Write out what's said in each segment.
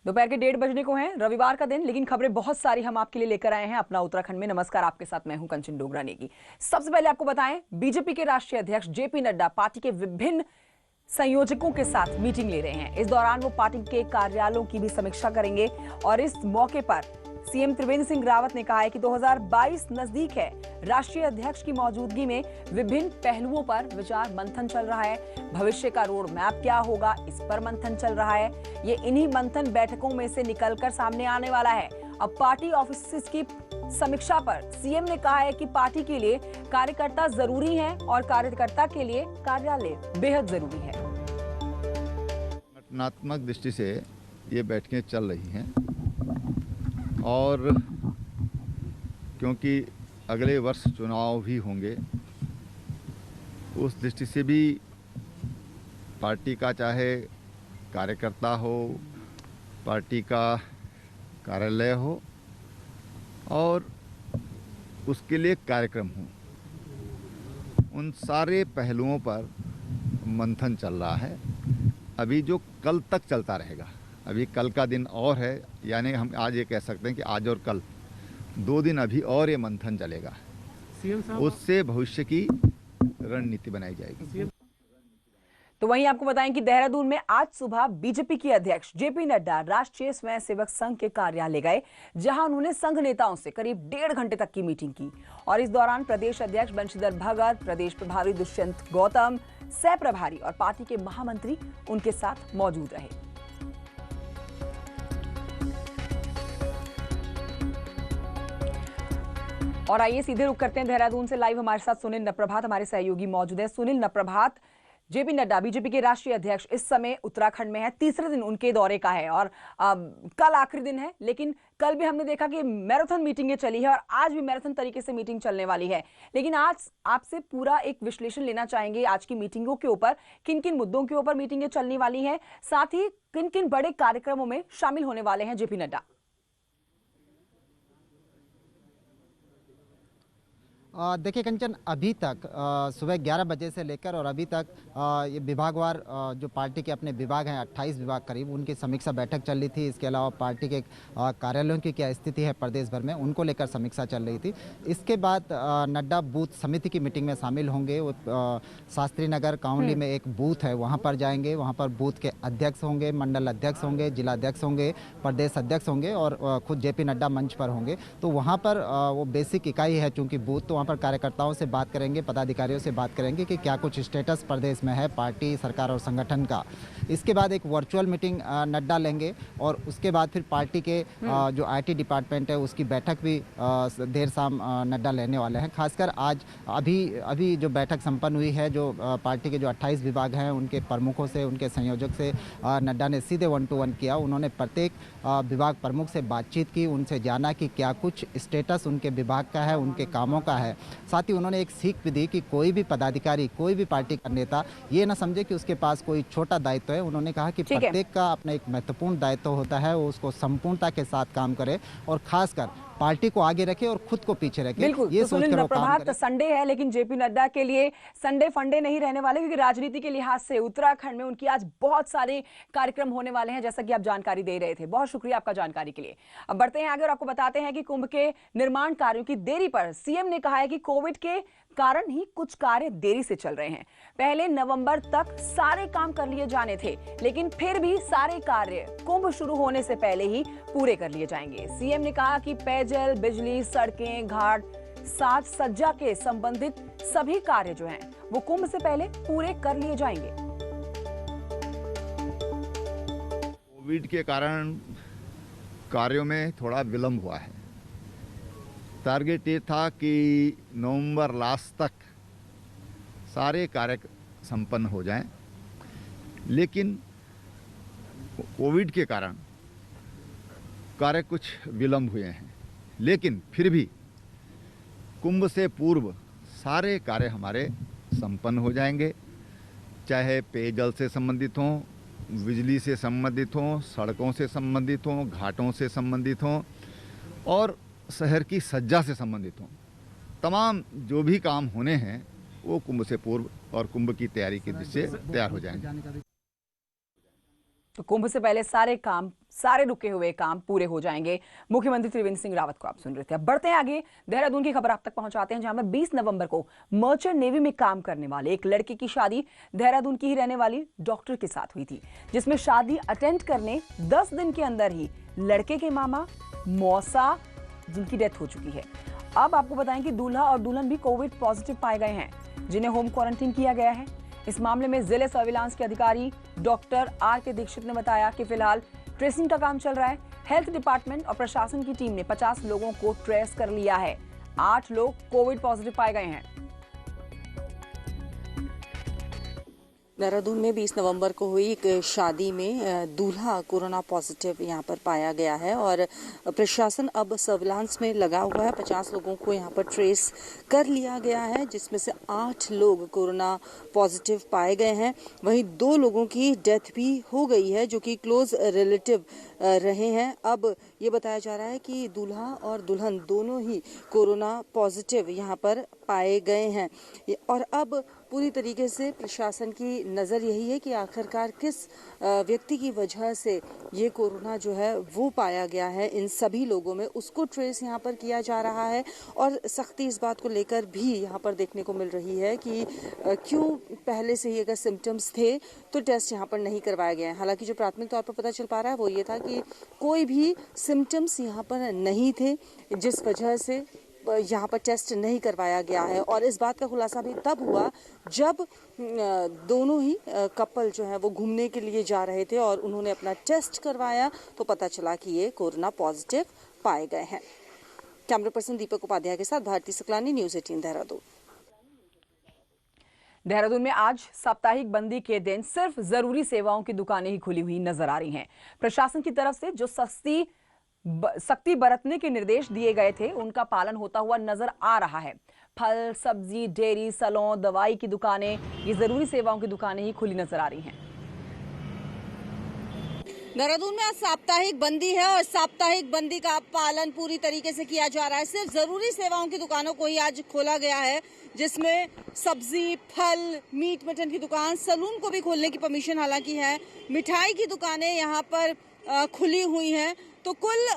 दोपहर के 1:30 बजने को हैं, रविवार का दिन, लेकिन खबरें बहुत सारी हम आपके लिए लेकर आए हैं अपना उत्तराखंड में। नमस्कार, आपके साथ मैं हूं कंचन डोगरा नेगी। सबसे पहले आपको बताएं, बीजेपी के राष्ट्रीय अध्यक्ष जेपी नड्डा पार्टी के विभिन्न संयोजकों के साथ मीटिंग ले रहे हैं। इस दौरान वो पार्टी के कार्यालयों की भी समीक्षा करेंगे और इस मौके पर सीएम त्रिवेंद्र सिंह रावत ने कहा है कि 2022 नजदीक है। राष्ट्रीय अध्यक्ष की मौजूदगी में विभिन्न पहलुओं पर विचार मंथन चल रहा है। भविष्य का रोड मैप क्या होगा, इस पर मंथन चल रहा है। ये इन्हीं मंथन बैठकों में से निकलकर सामने आने वाला है। अब पार्टी ऑफिस की समीक्षा पर सीएम ने कहा है कि पार्टी के लिए कार्यकर्ता जरूरी है और कार्यकर्ता के लिए कार्यालय बेहद जरूरी है। संगठनात्मक दृष्टि से ये बैठकें चल रही हैं और क्योंकि अगले वर्ष चुनाव भी होंगे, उस दृष्टि से भी पार्टी का चाहे कार्यकर्ता हो, पार्टी का कार्यालय हो और उसके लिए कार्यक्रम हो, उन सारे पहलुओं पर मंथन चल रहा है। अभी जो कल तक चलता रहेगा, अभी कल का दिन और है, यानी हम आज ये कह सकते हैं कि आज और कल 2 दिन अभी और ये मंथन चलेगा। उससे भविष्य की रणनीति बनाई जाएगी। तो वहीं आपको बताएं कि देहरादून में आज सुबह बीजेपी के अध्यक्ष जेपी नड्डा राष्ट्रीय स्वयंसेवक संघ के कार्यालय गए, जहां उन्होंने संघ नेताओं से करीब 1.5 घंटे तक की मीटिंग की और इस दौरान प्रदेश अध्यक्ष बंशीधर भगत, प्रदेश प्रभारी दुष्यंत गौतम, सह प्रभारी और पार्टी के महामंत्री उनके साथ मौजूद रहे। और आइए सीधे रुक करते हैं देहरादून से। लाइव हमारे साथ सुनील नप्रभात हमारे सहयोगी मौजूद है। सुनील नप्रभात, जेपी नड्डा बीजेपी के राष्ट्रीय अध्यक्ष इस समय उत्तराखंड में है, तीसरे दिन उनके दौरे का है और कल आखिरी दिन है। लेकिन कल भी हमने देखा कि मैराथन मीटिंगें चली है और आज भी मैराथन तरीके से मीटिंग चलने वाली है। लेकिन आज आपसे पूरा एक विश्लेषण लेना चाहेंगे आज की मीटिंगों के ऊपर, किन किन मुद्दों के ऊपर मीटिंगें चलने वाली हैं, साथ ही किन किन बड़े कार्यक्रमों में शामिल होने वाले हैं जेपी नड्डा। देखिए कंचन, अभी तक सुबह 11 बजे से लेकर और अभी तक ये विभागवार जो पार्टी के अपने विभाग हैं 28 विभाग करीब, उनकी समीक्षा बैठक चल रही थी। इसके अलावा पार्टी के कार्यालयों की क्या स्थिति है प्रदेश भर में, उनको लेकर समीक्षा चल रही थी। इसके बाद नड्डा बूथ समिति की मीटिंग में शामिल होंगे। वो शास्त्री नगर काउंली में एक बूथ है, वहाँ पर जाएंगे। वहाँ पर बूथ के अध्यक्ष होंगे, मंडल अध्यक्ष होंगे, जिला अध्यक्ष होंगे, प्रदेश अध्यक्ष होंगे और खुद जेपी नड्डा मंच पर होंगे। तो वहाँ पर वो बेसिक इकाई है चूँकि बूथ, तो वहाँ पर कार्यकर्ताओं से बात करेंगे, पदाधिकारियों से बात करेंगे कि क्या कुछ स्टेटस प्रदेश में है पार्टी, सरकार और संगठन का। इसके बाद एक वर्चुअल मीटिंग नड्डा लेंगे और उसके बाद फिर पार्टी के जो आईटी डिपार्टमेंट है उसकी बैठक भी देर शाम नड्डा लेने वाले हैं। खासकर आज अभी जो बैठक संपन्न हुई है, जो पार्टी के जो 28 विभाग हैं उनके प्रमुखों से, उनके संयोजक से नड्डा ने सीधे 1-to-1 किया। उन्होंने प्रत्येक विभाग प्रमुख से बातचीत की, उनसे जाना कि क्या कुछ स्टेटस उनके विभाग का है, उनके कामों का है। साथ ही उन्होंने एक सीख भी दी कि कोई भी पदाधिकारी, कोई भी पार्टी का नेता ये ना समझे कि उसके पास कोई छोटा दायित्व है। उन्होंने कहा कि प्रत्येक का अपना एक महत्वपूर्ण दायित्व होता है, वो उसको संपूर्णता के साथ काम करे और खासकर पार्टी को आगे रखे और खुद को पीछे रखे। बिल्कुल, ये सोचकर प्रभात संडे है, लेकिन जेपी नड्डा के लिए संडे फंडे नहीं रहने वाले, क्योंकि राजनीति के लिहाज से उत्तराखंड में उनकी आज बहुत सारे कार्यक्रम होने वाले हैं, जैसा कि आप जानकारी दे रहे थे। बहुत शुक्रिया आपका जानकारी के लिए। अब बढ़ते हैं आगे और आपको बताते हैं कि कुंभ के निर्माण कार्यों की देरी पर सीएम ने कहा है कि कोविड के कारण ही कुछ कार्य देरी से चल रहे हैं। पहले नवंबर तक सारे काम कर लिए जाने थे, लेकिन फिर भी सारे कार्य कुंभ शुरू होने से पहले ही पूरे कर लिए जाएंगे। सीएम ने कहा कि पेयजल, बिजली, सड़कें, घाट, साज सज्जा के संबंधित सभी कार्य जो हैं वो कुंभ से पहले पूरे कर लिए जाएंगे। कोविड के कारण कार्यों में थोड़ा विलंब हुआ है। टारगेट ये था कि नवंबर लास्ट तक सारे कार्य संपन्न हो जाएं, लेकिन कोविड के कारण कार्य कुछ विलंब हुए हैं। लेकिन फिर भी कुंभ से पूर्व सारे कार्य हमारे संपन्न हो जाएंगे, चाहे पेयजल से संबंधित हों, बिजली से संबंधित हों, सड़कों से संबंधित हों, घाटों से संबंधित हों और शहर की सज्जा से संबंधित हों। तमाम जो भी काम होने हैं वो कुंभ से पूर्व और कुंभ की तैयारी की दृष्टि से तैयार हो जाएंगे। तो कुंभ से पहले सारे रुके हुए काम पूरे हो जाएंगे। मुख्यमंत्री त्रिवेंद्र सिंह रावत को आप सुन रहे थे। अब बढ़ते हैं आगे, देहरादून की खबर आप तक पहुंचाते हैं, जहां पर 20 नवंबर को मर्चेंट नेवी में काम करने वाले एक लड़के की शादी देहरादून की ही रहने वाली डॉक्टर के साथ हुई थी, जिसमें शादी अटेंड करने 10 दिन के अंदर ही लड़के के मामा मौसा जिनकी डेथ हो चुकी है। अब आपको बताएं कि दूल्हा और दुल्हन भी कोविड पॉजिटिव पाए गए हैं, जिन्हें होम क्वारंटीन किया गया है। इस मामले में जिले सर्विलांस के अधिकारी डॉक्टर आर के दीक्षित ने बताया कि फिलहाल ट्रेसिंग का काम चल रहा है। हेल्थ डिपार्टमेंट और प्रशासन की टीम ने 50 लोगों को ट्रेस कर लिया है। 8 लोग कोविड पॉजिटिव पाए गए हैं। देहरादून में 20 नवंबर को हुई एक शादी में दूल्हा कोरोना पॉजिटिव यहां पर पाया गया है और प्रशासन अब सर्विलांस में लगा हुआ है। 50 लोगों को यहां पर ट्रेस कर लिया गया है, जिसमें से 8 लोग कोरोना पॉजिटिव पाए गए हैं। वहीं 2 लोगों की डेथ भी हो गई है, जो कि क्लोज रिलेटिव रहे हैं। अब ये बताया जा रहा है कि दूल्हा और दुल्हन दोनों ही कोरोना पॉजिटिव यहां पर पाए गए हैं और अब पूरी तरीके से प्रशासन की नज़र यही है कि आखिरकार किस व्यक्ति की वजह से ये कोरोना जो है वो पाया गया है इन सभी लोगों में, उसको ट्रेस यहाँ पर किया जा रहा है। और सख्ती इस बात को लेकर भी यहाँ पर देखने को मिल रही है कि क्यों पहले से ही अगर सिम्टम्स थे तो टेस्ट यहाँ पर नहीं करवाया गया है। हालांकि जो प्राथमिक तौर पर पता चल पा रहा है वो ये था कि कोई भी सिम्टम्स यहाँ पर नहीं थे, जिस वजह से यहाँ पर टेस्ट नहीं करवाया गया है। और इस बात का खुलासा भी तब हुआ जब दोनों ही कपल जो है वो घूमने के लिए जा रहे थे और उन्होंने अपना टेस्ट करवाया तो पता चला कि ये कोरोना पॉजिटिव पाए गए हैं। कैमरा पर्सन दीपक उपाध्याय के साथ भारती सकलानी, न्यूज़ 18 देहरादून। देहरादून में आज साप्ताहिक बंदी के दिन सिर्फ जरूरी सेवाओं की दुकानें ही खुली हुई नजर आ रही हैं। प्रशासन की तरफ से जो सख्ती बरतने के निर्देश दिए गए थे उनका पालन होता हुआ नजर आ रहा है। फल, सब्जी, डेयरी, सैलून, दवाई की दुकानें, ये जरूरी सेवाओं की दुकानें ही खुली नजर आ रही हैं। देहरादून में आज साप्ताहिक बंदी है और साप्ताहिक बंदी का पालन पूरी तरीके से किया जा रहा है। सिर्फ जरूरी सेवाओं की दुकानों को ही आज खोला गया है, जिसमें सब्जी, फल, मीट मटन की दुकान, सैलून को भी खोलने की परमिशन हालांकि है। मिठाई की दुकानें यहाँ पर खुली हुई हैं। तो कुल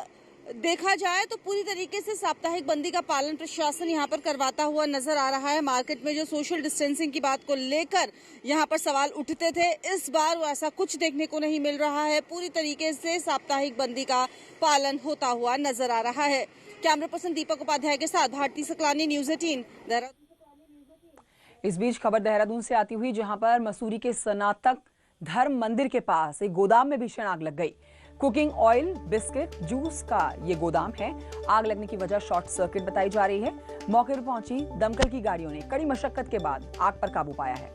देखा जाए तो पूरी तरीके से साप्ताहिक बंदी का पालन प्रशासन यहाँ पर करवाता हुआ नजर आ रहा है। मार्केट में जो सोशल डिस्टेंसिंग की बात को लेकर यहाँ पर सवाल उठते थे, इस बार वो ऐसा कुछ देखने को नहीं मिल रहा है। पूरी तरीके से साप्ताहिक बंदी का पालन होता हुआ नजर आ रहा है। कैमरा पर्सन दीपक उपाध्याय के साथ भारती सकलानी, न्यूज़ 18 देहरादून। इस बीच खबर देहरादून से आती हुई, जहां पर मसूरी के स्नातक धर्म मंदिर के पास एक गोदाम में भीषण आग लग गई। कुकिंग ऑयल, बिस्किट, जूस का ये गोदाम है। आग लगने की वजह शॉर्ट सर्किट बताई जा रही है। मौके पर पहुंची दमकल की गाड़ियों ने कड़ी मशक्कत के बाद आग पर काबू पाया है।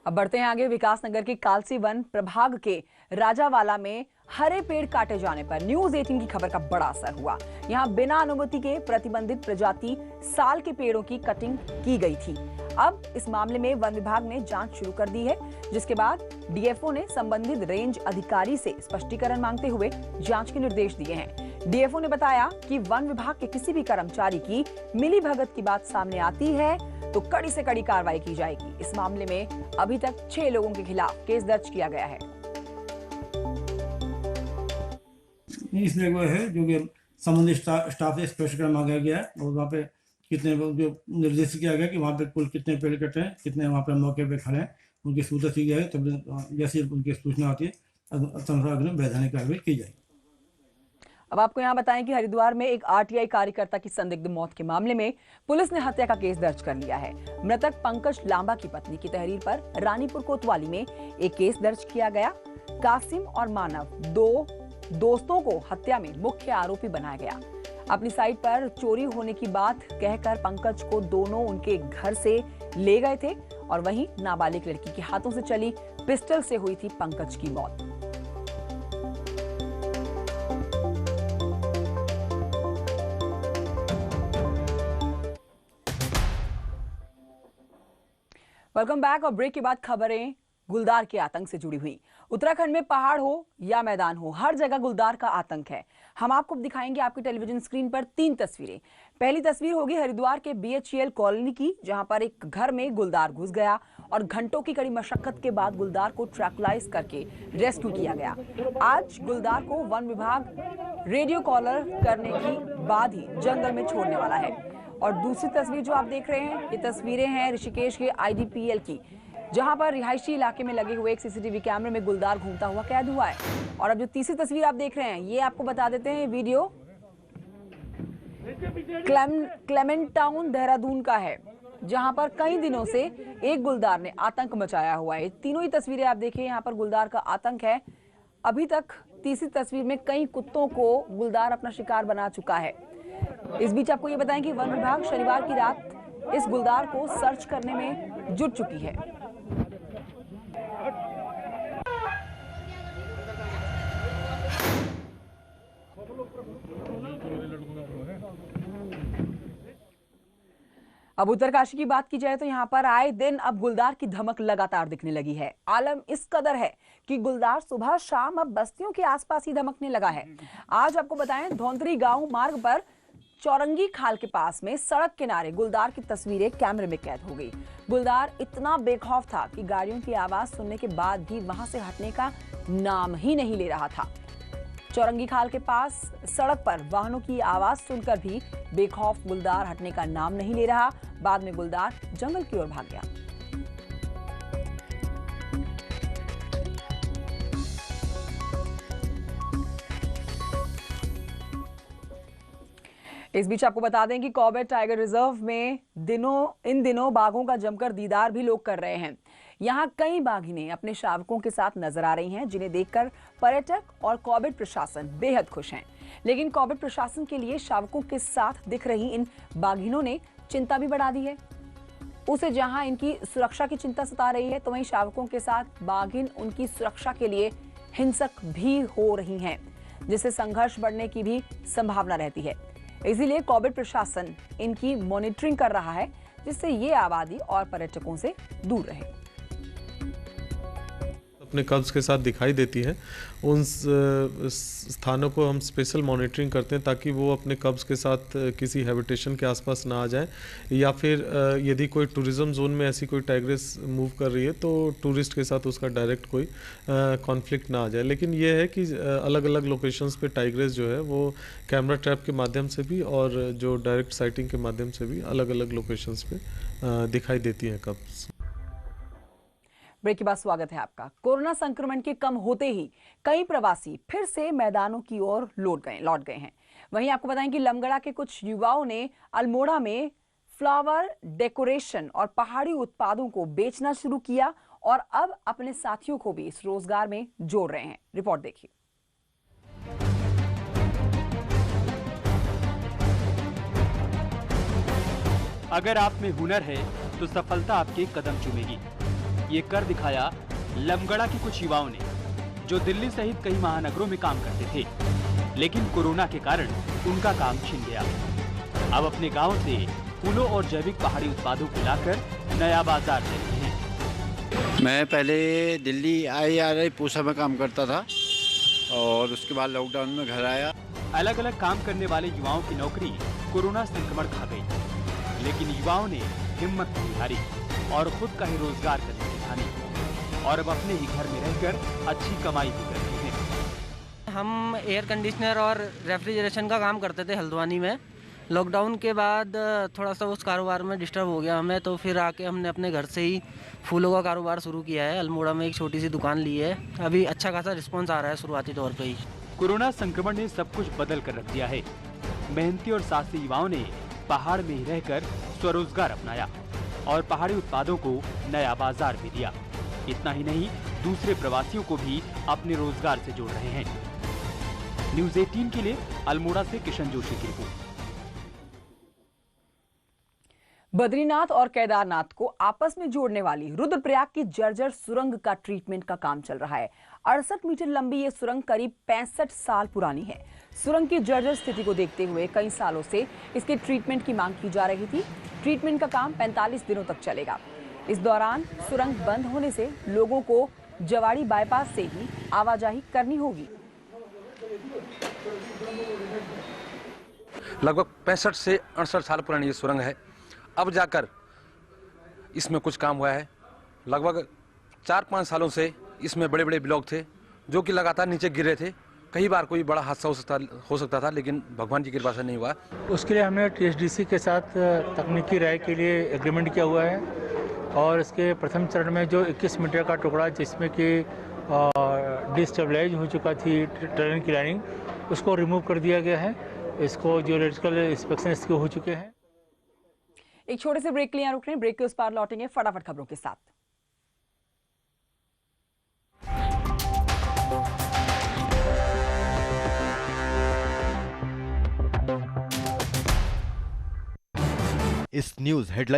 अब बढ़ते हैं आगे। विकासनगर के कालसी वन प्रभाग के राजावाला में हरे पेड़ काटे जाने पर न्यूज़ 18 की खबर का बड़ा असर हुआ। यहां बिना अनुमति के प्रतिबंधित प्रजाति साल के पेड़ों की कटिंग की गई थी। अब इस मामले में वन विभाग ने जांच शुरू कर दी है, जिसके बाद डीएफओ ने संबंधित रेंज अधिकारी से स्पष्टीकरण मांगते हुए जांच के निर्देश दिए हैं। डीएफओ ने बताया कि वन विभाग के किसी भी कर्मचारी की मिलीभगत की बात सामने आती है तो कड़ी से कड़ी कार्रवाई की जाएगी। इस मामले में अभी तक 6 लोगों के खिलाफ केस दर्ज किया गया है। इसमें वो है जो कि संबंधित स्टाफ से स्पष्टीकरण मांगा गया है और वहाँ पे कितने जो निर्देश किया गया कि वहाँ पे कुल कितने पेड़ कटे हैं, कितने वहाँ पे मौके पे खड़े हैं, उनकी सूचना की जाए। तब जैसे उनकी सूचना आती है वैधानिक कार्रवाई की जाएगी। अब आपको यहाँ बताएं कि हरिद्वार में एक आरटीआई कार्यकर्ता की संदिग्ध मौत के मामले में पुलिस ने हत्या का केस दर्ज कर लिया है। मृतक पंकज लांबा की पत्नी की तहरीर पर रानीपुर कोतवाली में एक केस दर्ज किया गया। कासिम और मानव, 2 दोस्तों को हत्या में मुख्य आरोपी बनाया गया। अपनी साइट पर चोरी होने की बात कहकर पंकज को दोनों उनके घर से ले गए थे और वहीं नाबालिग लड़की के हाथों से चली पिस्टल से हुई थी पंकज की मौत। Welcome back. और ब्रेक के बाद खबरें गुलदार के आतंक से जुड़ी हुई। उत्तराखंड में पहाड़ हो या मैदान हो, हर जगह गुलदार का आतंक है। हम आपको दिखाएंगे आपकी टेलीविजन स्क्रीन पर 3 तस्वीरें। पहली तस्वीर होगी हरिद्वार के BHEL कॉलोनी की, जहां पर एक घर में गुलदार घुस गया और घंटों की कड़ी मशक्कत के बाद गुलदार को ट्रैकुलाइज करके रेस्क्यू किया गया। आज गुलदार को वन विभाग रेडियो कॉलर करने के बाद ही जंगल में छोड़ने वाला है। और दूसरी तस्वीर जो आप देख रहे हैं, ये तस्वीरें हैं ऋषिकेश के IDPL की, जहां पर रिहायशी इलाके में लगे हुए एक CCTV कैमरे में गुलदार घूमता हुआ कैद हुआ है। और अब जो तीसरी तस्वीर आप देख रहे हैं, ये आपको बता देते हैं, वीडियो क्लेमेंट टाउन देहरादून का है, जहां पर कई दिनों से एक गुलदार ने आतंक मचाया हुआ है। तीनों ही तस्वीरें आप देखिए, यहाँ पर गुलदार का आतंक है। अभी तक तीसरी तस्वीर में कई कुत्तों को गुलदार अपना शिकार बना चुका है। इस बीच आपको ये बताएं कि वन विभाग शनिवार की रात इस गुलदार को सर्च करने में जुट चुकी है। अब उत्तरकाशी की बात की जाए तो यहाँ पर आए दिन अब गुलदार की धमक लगातार दिखने लगी है। आलम इस कदर है कि गुलदार सुबह शाम अब बस्तियों के आसपास ही धमकने लगा है। आज आपको बताएं, धौंतरी गांव मार्ग पर चौरंगी खाल के पास में सड़क किनारे गुलदार की तस्वीरें कैमरे में कैद हो गई। गुलदार इतना बेखौफ था कि गाड़ियों की आवाज सुनने के बाद भी वहां से हटने का नाम ही नहीं ले रहा था। चौरंगी खाल के पास सड़क पर वाहनों की आवाज सुनकर भी बेखौफ गुलदार हटने का नाम नहीं ले रहा। बाद में गुलदार जंगल की ओर भाग गया। इस बीच आपको बता दें कि कॉर्बेट टाइगर रिजर्व में इन दिनों बाघों का जमकर दीदार भी लोग कर रहे हैं। यहाँ कई बाघिनें अपने शावकों के साथ नजर आ रही हैं, जिन्हें देखकर पर्यटक और कॉर्बेट प्रशासन बेहद खुश हैं। लेकिन कॉर्बेट प्रशासन के लिए शावकों के साथ दिख रही इन बाघिनों ने चिंता भी बढ़ा दी है। उसे जहां इनकी सुरक्षा की चिंता सता रही है, तो वहीं शावकों के साथ बाघिन उनकी सुरक्षा के लिए हिंसक भी हो रही हैं, जिससे संघर्ष बढ़ने की भी संभावना रहती है। इसीलिए कॉर्बेट प्रशासन इनकी मॉनिटरिंग कर रहा है, जिससे ये आबादी और पर्यटकों से दूर रहे। अपने कब्ज के साथ दिखाई देती है, उन स्थानों को हम स्पेशल मॉनिटरिंग करते हैं ताकि वो अपने कब्ज के साथ किसी हैबिटेशन के आसपास ना आ जाए, या फिर यदि कोई टूरिज्म जोन में ऐसी कोई टाइग्रेस मूव कर रही है तो टूरिस्ट के साथ उसका डायरेक्ट कोई कॉन्फ्लिक्ट ना आ जाए। लेकिन ये है कि अलग अलग लोकेशंस पे टाइग्रेस जो है वो कैमरा ट्रैप के माध्यम से भी और जो डायरेक्ट साइटिंग के माध्यम से भी अलग अलग लोकेशंस पे दिखाई देती हैं कब्ज। ब्रेक के बाद स्वागत है आपका। कोरोना संक्रमण के कम होते ही कई प्रवासी फिर से मैदानों की ओर लौट गए हैं। वहीं आपको बताएं कि लमगड़ा के कुछ युवाओं ने अल्मोड़ा में फ्लावर डेकोरेशन और पहाड़ी उत्पादों को बेचना शुरू किया और अब अपने साथियों को भी इस रोजगार में जोड़ रहे हैं। रिपोर्ट देखिए। अगर आप में हुनर है तो सफलता आपके कदम चूमेगी। ये कर दिखाया लमगड़ा के कुछ युवाओं ने, जो दिल्ली सहित कई महानगरों में काम करते थे, लेकिन कोरोना के कारण उनका काम छिन गया। अब अपने गांव से फूलों और जैविक पहाड़ी उत्पादों को लाकर नया बाजार दे रहे हैं। मैं पहले दिल्ली IRI पूसा में काम करता था और उसके बाद लॉकडाउन में घर आया। अलग अलग काम करने वाले युवाओं की नौकरी कोरोना संक्रमण खा गई, लेकिन युवाओं ने हिम्मत नहीं हारी और खुद का ही रोजगार करने की ठानी और अब अपने ही घर में रहकर अच्छी कमाई भी कर रहे हैं। हम एयर कंडीशनर और रेफ्रिजरेशन का काम करते थे हल्द्वानी में। लॉकडाउन के बाद थोड़ा सा उस कारोबार में डिस्टर्ब हो गया हमें, तो फिर आके हमने अपने घर से ही फूलों का कारोबार शुरू किया है। अल्मोड़ा में एक छोटी सी दुकान ली है। अभी अच्छा खासा रिस्पॉन्स आ रहा है शुरुआती तौर पर ही। कोरोना संक्रमण ने सब कुछ बदल कर रख दिया है। मेहनती और साहसी युवाओं ने पहाड़ में ही रहकर स्वरोजगार अपनाया और पहाड़ी उत्पादों को नया बाजार भी दिया। इतना ही नहीं, दूसरे प्रवासियों को भी अपने रोजगार से जोड़ रहे हैं। न्यूज़ 18 के लिए अल्मोड़ा से किशन जोशी की रिपोर्ट। बद्रीनाथ और केदारनाथ को आपस में जोड़ने वाली रुद्रप्रयाग की जर्जर सुरंग का ट्रीटमेंट का काम चल रहा है। 68 मीटर लंबी ये सुरंग करीब 65 साल पुरानी है। सुरंग की जर्जर स्थिति को देखते हुए कई सालों से इसके ट्रीटमेंट की मांग की जा रही थी। ट्रीटमेंट का काम 45 दिनों तक चलेगा। इस दौरान सुरंग बंद होने से लोगों को जवाड़ी बाईपास से ही आवाजाही करनी होगी। लगभग 65 से 68 साल पुरानी ये सुरंग है। अब जाकर इसमें कुछ काम हुआ है। लगभग 4-5 सालों से इसमें बड़े बड़े ब्लॉक थे जो कि लगातार नीचे गिर रहे थे। कई बार कोई बड़ा हादसा हो सकता था, लेकिन भगवान की कृपा से नहीं हुआ। उसके लिए हमने TSDC के साथ तकनीकी राय के लिए एग्रीमेंट किया हुआ है और इसके प्रथम चरण में जो 21 मीटर का टुकड़ा जिसमें कि डिस्टेबलाइज हो चुका थी टर्न की लाइनिंग, उसको रिमूव कर दिया गया है। इसको जियोलॉजिकल इंस्पेक्शन इसके हो चुके हैं। एक छोटे से ब्रेक के लिए यहाँ रुक रहे हैं। ब्रेक के उस पार लौटेंगे फटाफट खबरों के साथ। इस न्यूज हेडलाइन